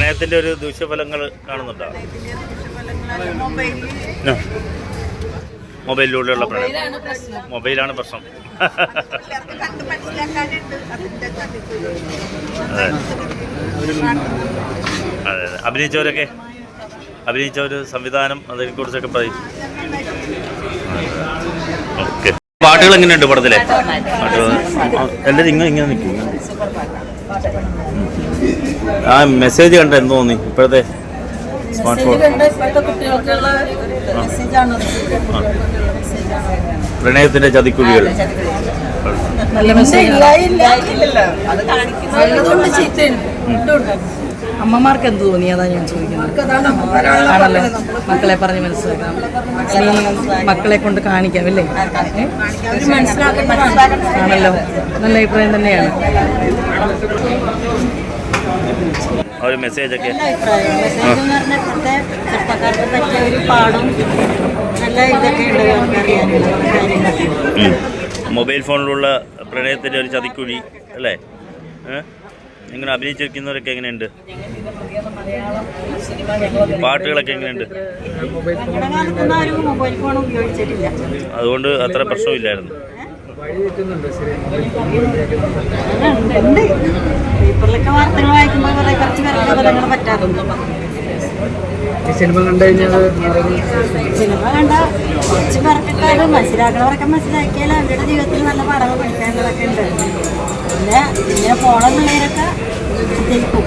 പ്രണയത്തിന്റെ ഒരു ദൂഷ്യഫലങ്ങൾ കാണുന്നുണ്ടോ? മൊബൈലിലൂടെയുള്ള പ്രണയം, മൊബൈലാണ് പ്രശ്നം. അതെ അതെ. അഭിനയിച്ച ഒരു സംവിധാനം അതിനെ കുറിച്ചൊക്കെ പറയും. ഓക്കെ. പാട്ടുകൾ എങ്ങനെയുണ്ട് പടത്തിലെ? എല്ലാവരും ഇങ്ങനെ നിൽക്കും. ആ മെസ്സേജ് കണ്ട എന്ത് തോന്നി? ഇപ്പോഴത്തെ സ്മാർട്ട് ഫോൺ പ്രണയത്തിന്റെ ചതിക്കുഴികൾ. അമ്മമാർക്ക് എന്ത് തോന്നി? അതാ ഞാൻ ചോദിക്കുന്നത്. ആണല്ലോ, മക്കളെ പറഞ്ഞ് മനസ്സിലാക്കാം, മക്കളെ കൊണ്ട് കാണിക്കാം അല്ലേ? ആണല്ലോ, നല്ല അഭിപ്രായം തന്നെയാണ്. ഒരു മെസ്സേജ് ഒക്കെ മൊബൈൽ ഫോണിലുള്ള പ്രണയത്തിന്റെ ഒരു ചതിക്കുഴി അല്ലേ? ഇങ്ങനെ അഭിനയിച്ചിരിക്കുന്നവരൊക്കെ എങ്ങനെയുണ്ട്? പാട്ടുകളൊക്കെ എങ്ങനെയുണ്ട്? അതുകൊണ്ട് അത്ര പ്രശ്നമില്ലായിരുന്നു. പേപ്പറിലൊക്കെ വാർത്തകൾ വായിക്കുമ്പോൾ കുറച്ച് വിവരങ്ങൾ പറ്റാറുണ്ട്. സിനിമ കണ്ടു കഴിഞ്ഞാൽ സിനിമ കണ്ട കുറച്ച് പേർക്കൊക്കെ അത് മനസ്സിലാക്കണവരൊക്കെ മനസ്സിലാക്കിയാൽ അവരുടെ ജീവിതത്തിൽ നല്ല പാഠങ്ങൾ പഠിക്കാനുള്ളതൊക്കെ ഉണ്ട്. പിന്നെ ഇങ്ങനെ പോകണമെന്നുള്ളവരൊക്കെ ജയിക്കും.